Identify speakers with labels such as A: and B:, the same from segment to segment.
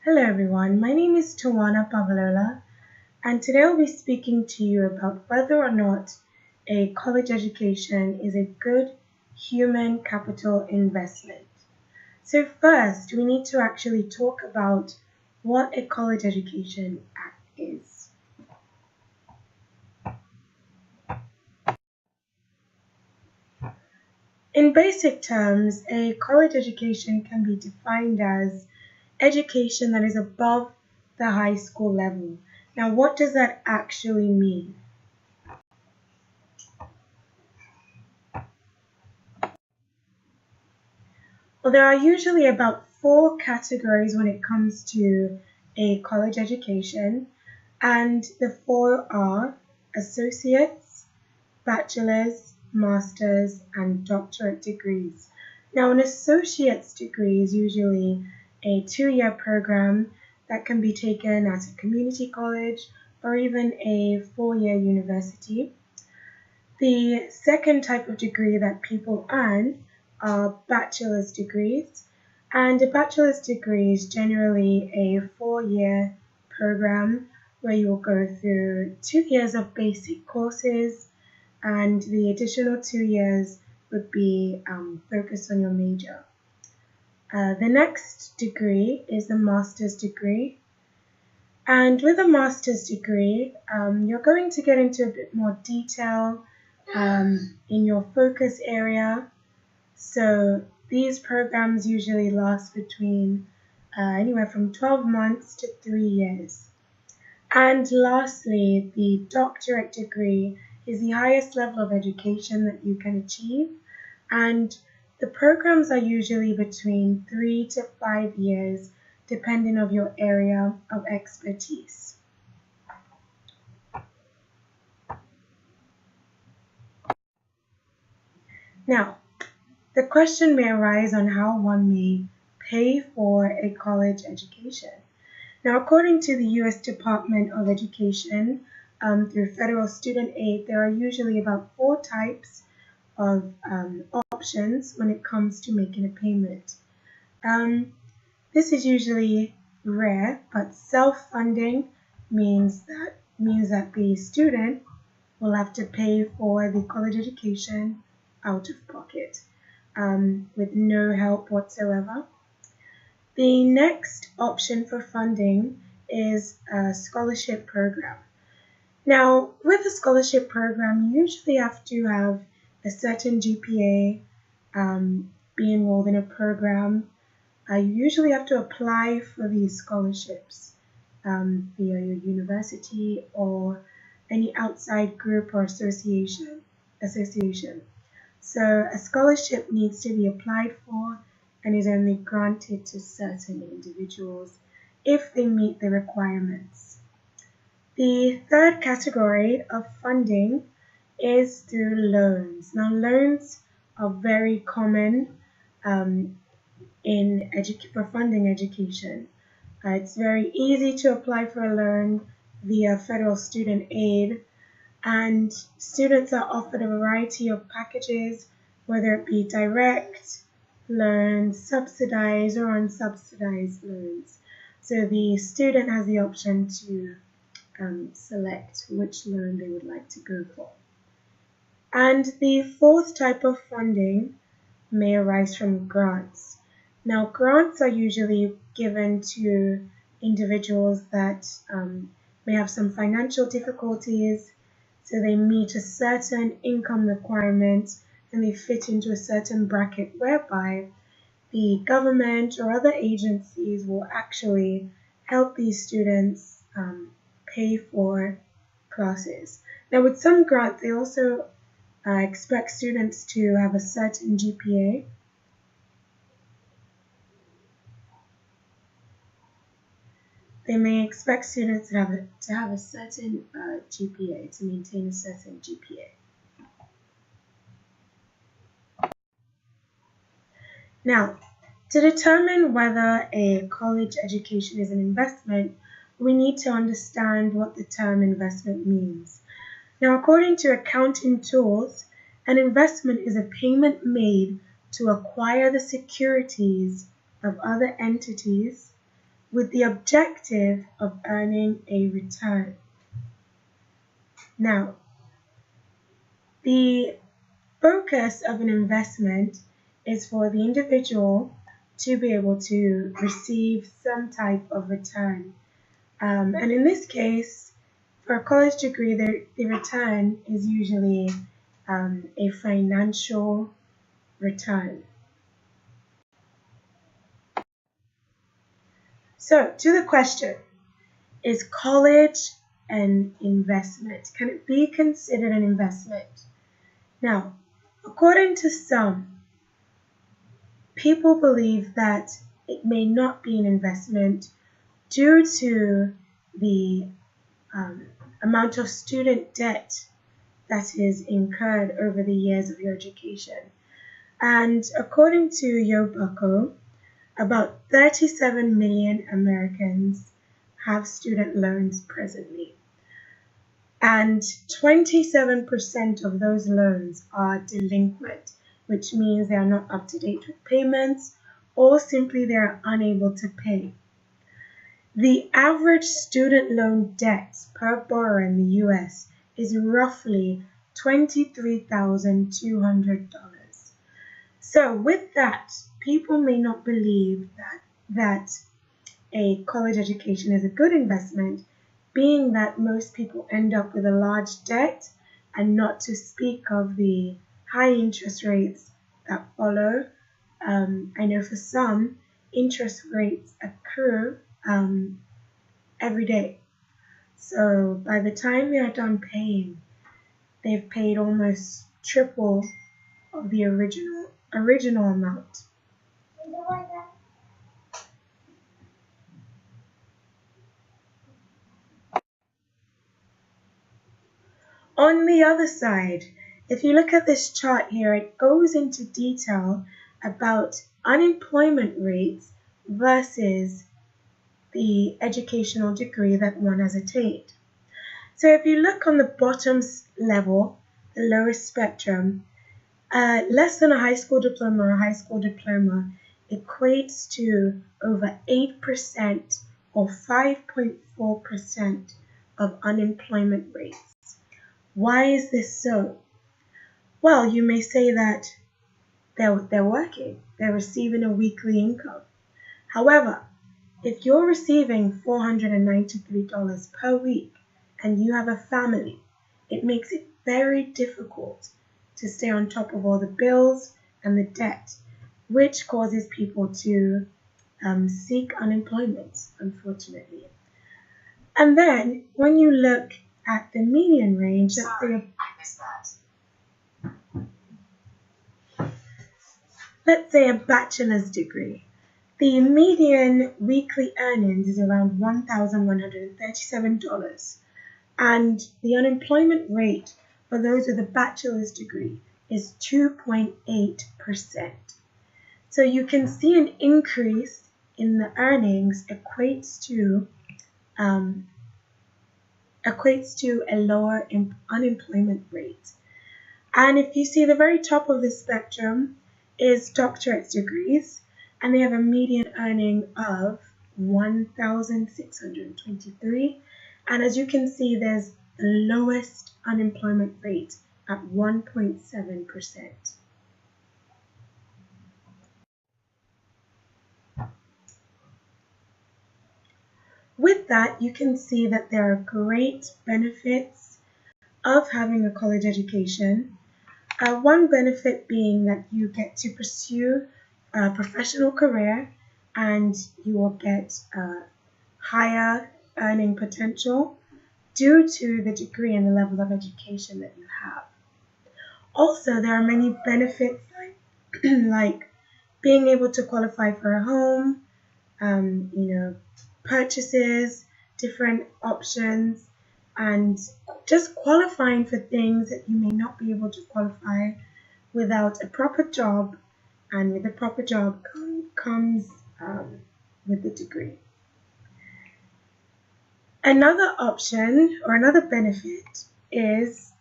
A: Hello everyone, my name is Tawana Pavlola, and today I'll be speaking to you about whether or not a college education is a good human capital investment. So first, we need to actually talk about what a college education is. In basic terms, a college education can be defined as education that is above the high school level. Now, what does that actually mean? Well, there are usually about 4 categories when it comes to a college education, and the 4 are associates, bachelor's, master's, and doctorate degrees. Now, an associate's degree is usually a 2-year program that can be taken at a community college or even a 4-year university. The second type of degree that people earn are bachelor's degrees, and a bachelor's degree is generally a 4-year program where you will go through 2 years of basic courses, and the additional 2 years would be focused on your major. The next degree is the master's degree, and with a master's degree, you're going to get into a bit more detail in your focus area. So these programs usually last between anywhere from 12 months to 3 years. And lastly, the doctorate degree is the highest level of education that you can achieve, and the programs are usually between 3 to 5 years depending on your area of expertise. Now, the question may arise on how one may pay for a college education. Now, according to the U.S. Department of Education, through federal student aid, there are usually about 4 types of options when it comes to making a payment. This is usually rare, but self-funding means that the student will have to pay for the college education out of pocket with no help whatsoever. The next option for funding is a scholarship program. Now, with a scholarship program, you usually have to have a certain GPA, be enrolled in a program. You usually have to apply for these scholarships via your university or any outside group or association. So a scholarship needs to be applied for and is only granted to certain individuals if they meet the requirements. The third category of funding is through loans. Now, loans are very common for funding education. It's very easy to apply for a loan via federal student aid, and students are offered a variety of packages, whether it be direct loans, subsidized or unsubsidized loans. So the student has the option to select which loan they would like to go for. And the fourth type of funding may arise from grants. Now, grants are usually given to individuals that may have some financial difficulties, so they meet a certain income requirement and they fit into a certain bracket whereby the government or other agencies will actually help these students pay for classes. Now, with some grants, they also expect students to have a certain GPA. They may expect students to have a certain GPA, to maintain a certain GPA. Now, to determine whether a college education is an investment, we need to understand what the term investment means. Now, according to accounting tools, an investment is a payment made to acquire the securities of other entities with the objective of earning a return. Now, the focus of an investment is for the individual to be able to receive some type of return. And in this case, for a college degree, the return is usually a financial return. So, to the question, is college an investment? Can it be considered an investment? Now, according to some, people believe that it may not be an investment due to the amount of student debt that is incurred over the years of your education. And according to Yobucko, about 37 million Americans have student loans presently. And 27% of those loans are delinquent, which means they are not up to date with payments, or simply they are unable to pay. The average student loan debt per borrower in the US is roughly $23,200. So with that, people may not believe that a college education is a good investment, being that most people end up with a large debt, and not to speak of the high interest rates that follow. I know for some, interest rates accrue every day. So by the time they are done paying, they've paid almost triple of the original amount. On the other side, if you look at this chart here, it goes into detail about unemployment rates versus the educational degree that one has attained. So if you look on the bottom level, the lowest spectrum, less than a high school diploma or a high school diploma equates to over 8% or 5.4% of unemployment rates. Why is this so? Well, you may say that they're working, they're receiving a weekly income. However, if you're receiving $493 per week and you have a family, it makes it very difficult to stay on top of all the bills and the debt, which causes people to seek unemployment, unfortunately. And then when you look at the median range, let's say a bachelor's degree, the median weekly earnings is around $1,137, and the unemployment rate for those with a bachelor's degree is 2.8%. So you can see an increase in the earnings equates to a lower unemployment rate. And if you see the very top of the spectrum is doctorate degrees, and they have a median earning of $1,623. And as you can see, there's the lowest unemployment rate at 1.7%. With that, you can see that there are great benefits of having a college education. One benefit being that you get to pursue a professional career, and you will get higher earning potential due to the degree and the level of education that you have. Also, there are many benefits like being able to qualify for a home, purchases, different options, and just qualifying for things that you may not be able to qualify without a proper job, and with a proper job comes with the degree. Another option or another benefit is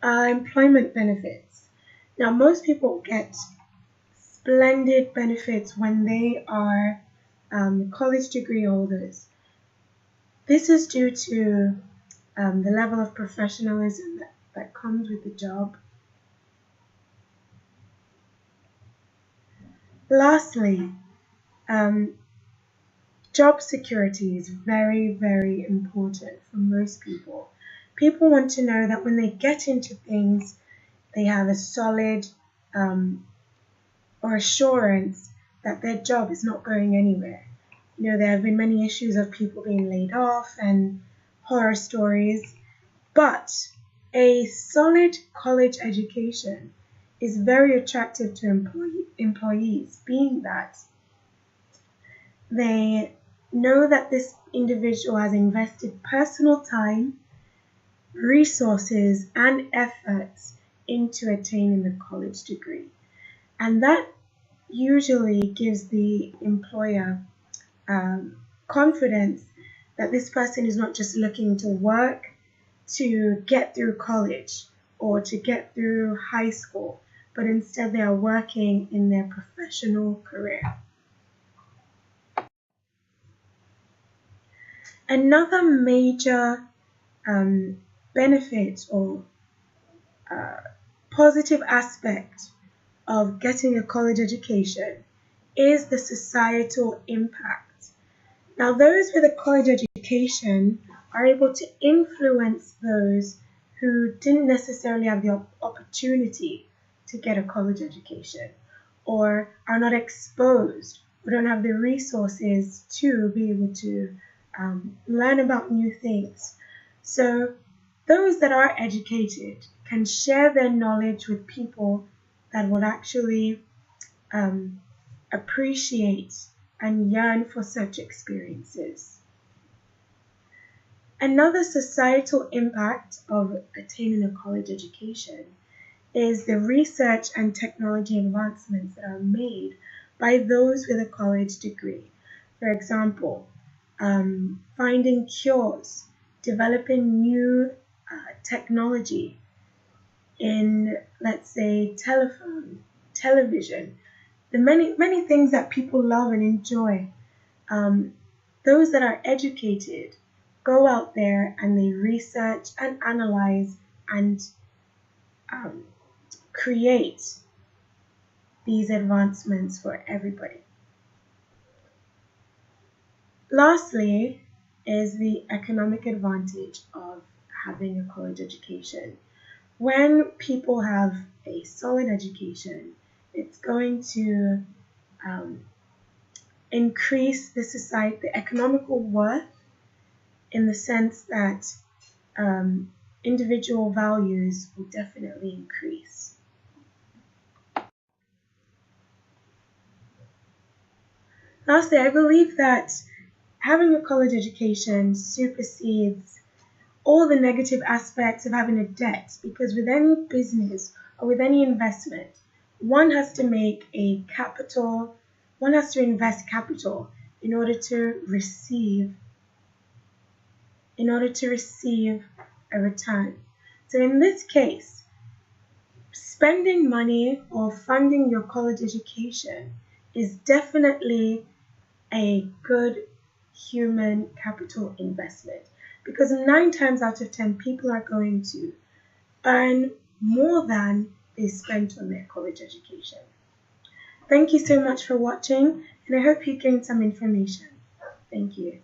A: employment benefits. Now, most people get splendid benefits when they are college degree holders. This is due to the level of professionalism that comes with the job. Lastly, job security is very, very important for most people. People want to know that when they get into things, they have a solid or assurance that their job is not going anywhere. You know, there have been many issues of people being laid off and horror stories, but a solid college education is very attractive to employees, being that they know that this individual has invested personal time, resources, and efforts into attaining the college degree. And that usually gives the employer confidence that this person is not just looking to work to get through college or to get through high school, but instead they are working in their professional career. Another major benefit or positive aspect of getting a college education is the societal impact. Now, those with a college education are able to influence those who didn't necessarily have the opportunity to get a college education, or are not exposed, or don't have the resources to be able to learn about new things. So those that are educated can share their knowledge with people that will actually appreciate and yearn for such experiences. Another societal impact of attaining a college education is the research and technology advancements that are made by those with a college degree. For example, finding cures, developing new technology in, let's say, telephone, television, the many things that people love and enjoy. Those that are educated go out there and they research and analyze and create these advancements for everybody. Lastly is the economic advantage of having a college education. When people have a solid education, it's going to increase the economical worth, in the sense that individual values will definitely increase. Lastly, I believe that having a college education supersedes all the negative aspects of having a debt, because with any business or with any investment, one has to invest capital in order to receive a return. So in this case, spending money or funding your college education is definitely a good human capital investment, because 9 times out of 10 people are going to earn more than they spent on their college education. Thank you so much for watching, and I hope you gained some information. Thank you.